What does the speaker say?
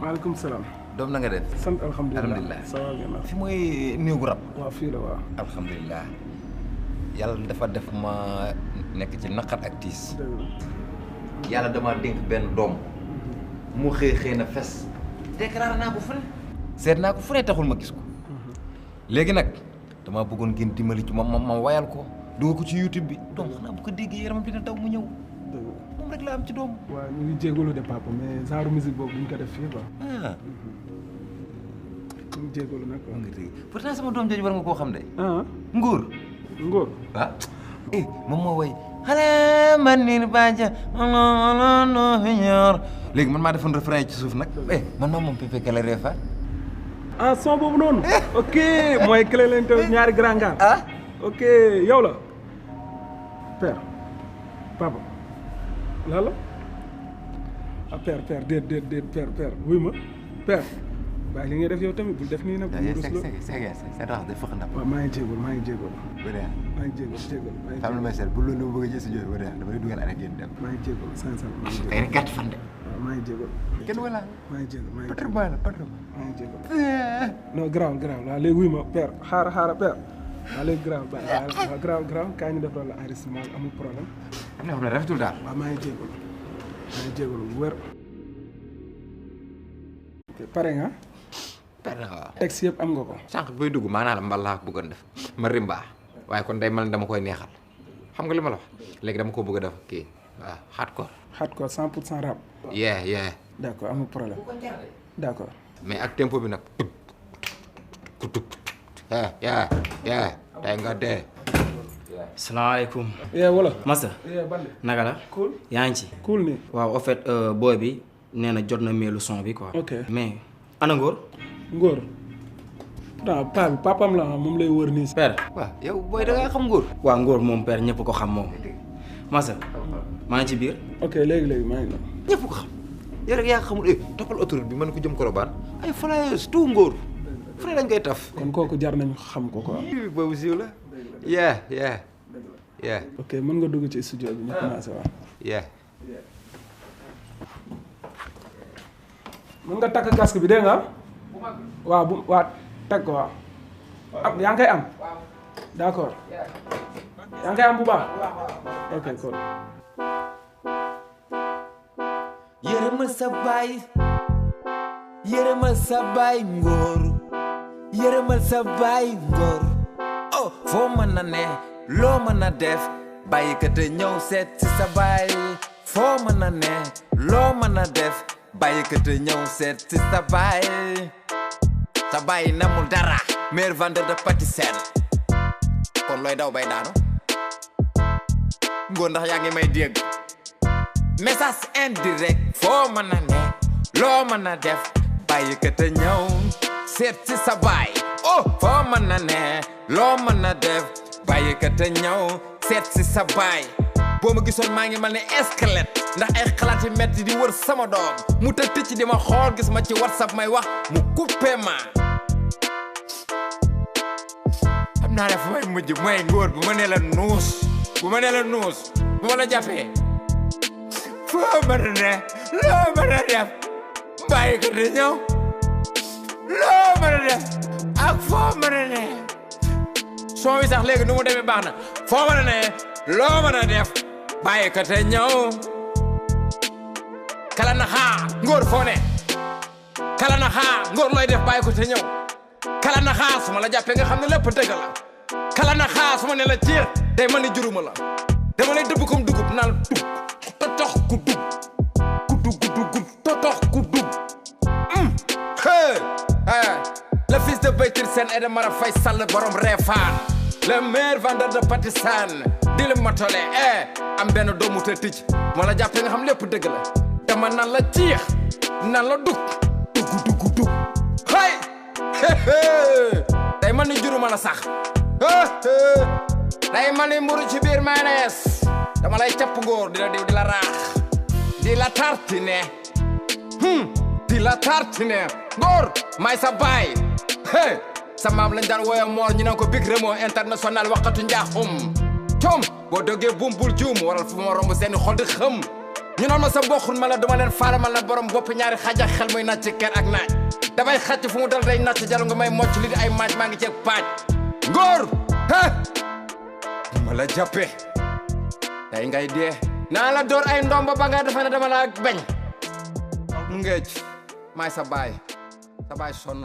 maaleykum salaam. doom na nga def. sant alhamdulilah alhamdulilah. ça va bien. fi mooy néegu rab. waaw fii la waaw. alhamdulilah. yàlla dafa def ma nekk ci naqar ak tiis. yàlla dama dénk benn doom. mu xëy na fes. déclaré naa ko fu ne. seet naa ko fu ne taxul ma gis ko. léegi nag dama bëggoon ngeen dimbali ci ma wayal ko. dugal ko ci YouTube bi. donc xanaa bu ko déggee yaramam dina daw mu ñëw. moom rek laa am ci doom. waaw ñu ngi jégalu de papa mais genre musique boobu duñ ko def fii quoi. ñu ngi jégalu nag quoi. pourtant sama doom jooju war nga koo xam de. Ngor. Ngor. ah. moom moo woy. xale man niir bànja no fi ñor. léegi man maa defoon refrain ci suuf nag. man maa moom Pépé Kala Refa. ah son boobu noonu. ok mooy clé leen te ñaari grand gars. ok yow la. père. papa. lala. ah père déet père wuy ma père. waaye li ngay def yow tamit bul def nii nag. c'est waaw maa ngi jégalu maa ngi jégalu. maa ngi jégalu. xam nga may seet bu loolu bëgg a jël si jooy ba dama lay dugal arrêté dem. maa ngi jégalu sincère maa ngi jégalu. day gàtt fan de. waaw maa ngi jégalu. kenn wala. maa ngi jégalu maa ngi patron boy la patron. maa ngi jégalu. non garaaw waaw léegi wuy ma père xaara père. waaw léegi garaaw kaay ñu def loolu la enregistrement amul problème. am na xam ne rafetul daal. waaw maa ngi jégalu bu wér. pare nga. pare na waaw. texte yëpp am nga ko. sànq booy dugg maanaam la mbal laa bëggoon def ma rimba waaye kon day mel ni dama koy neexal xam nga li ma la wax léegi dama ko bëgg a def kii waaw hardcore. hardcore 100% rap. yeah. d'accord amul problème. d'accord. mais ak tempo bi nag. yaa tey nga dee. salaamaaleykum. wala. Massa. Bande. naka la. cool. yaa ngi ci. cool nii. waaw en fait boy bi nee na jot na meelu son bi quoi. ok mais ana Ngor. Ngor. pourtant paa bi papam la moom lay wër nii. père. waaw yow booy da ngaa xam Ngor. waaw Ngor moom père ñëpp ko xam moom. Massa maa ngi ci biir. ok léegi maa ngi la. ñëpp ko xam. yow rek yaa xamul toppal autoroute bi mën ko jëm Colobane ay flyers tout Ngor fu ne dañ koy taf. kon kooku jar nañu xam ko quoi. boobu siiw la. yeah. ok mën nga dugg ci studio bi ñu commencé waaw. yeah. mën nga takk casque bi dégg nga. waa teg ko waaw. yaa ngi koy am. d'accord. yaa ngi koy am bu baax. ok cool. yërëmal sa baay Ngor yërëmal sa baay Ngor oh foo mën na ne loo mën na def bàyyi ka te ñëw seet si sa baay foo mën na ne loo mën na def bàyyi ka te ñëw seet si sa baay namul dara meilleur vendeur de pâtisserie kon looy daw bay daanu Ngor ndax yaa ngi may dégg message indirect foo mën na ne loo mën na def bàyyi ka te ñëw seet si sa baay oh foo mën na ne loo mën na def bàyyi ka te ñëw seet si sa baay boo ma gisoon maa ngi mel ne squelette ndax ay xalaat yu metti di wër sama doom mu të ticc di ma xool gis ma ci WhatsApp may wax mu coupé ma xam naa ne fu may mujj mooy Ngor bu ma nee la nuus bu ma la jàppee foo mën a ne loo mën a def bàyyi ko te ñëw loo mën a def ak foo mën a ne soo wi sax léegi nu mu demee baax na foo mën a ne loo mën a def bàyyi ko te ñëw kala na xaa Ngor foo ne kala na xaa Ngor looy def bàyyi ko te ñëw kala na xaa su ma la jàppee nga xam ne lépp dëgg la kala na xaa su ma ne la ciir day mel ni juruma la dama lay dëbb comme dugub naan dug totox ku dug totox ku dug le fils de Baytir Sène et de Mara Faye Sall borom Réfane le meilleur vendeur de pâtisserie di la motole am benn doomu te ticc moo la jàppee nga xam lépp dëgg la dama nan la ciix nan la dug hay day man ni juruma la sax day man ni mburu ci biir mayonnaise dama lay capp Ngor di la diw di la raax di la tartine di la tartine Ngor may sa baay sa maam lañ daan wooye moor ñu ne ko Big Remo international waxatu njaaxum com boo dogee buum bul juum waral fu ma romb seeni xol di xëm ñu noon ma sa bokkul ma la duma leen faale ma la borom bopp ñaari xaaj ak xel muy naaj ci ker ak naaj damay xàcc fu mu dal day natt jalu nga may mocc li di ay maaj maa ngi ceeg paaj ngóor ma la jàppe day ngay dee naa la door ay ndomba ba nga defe ne dama la bañ ngeej maay sa baay sonn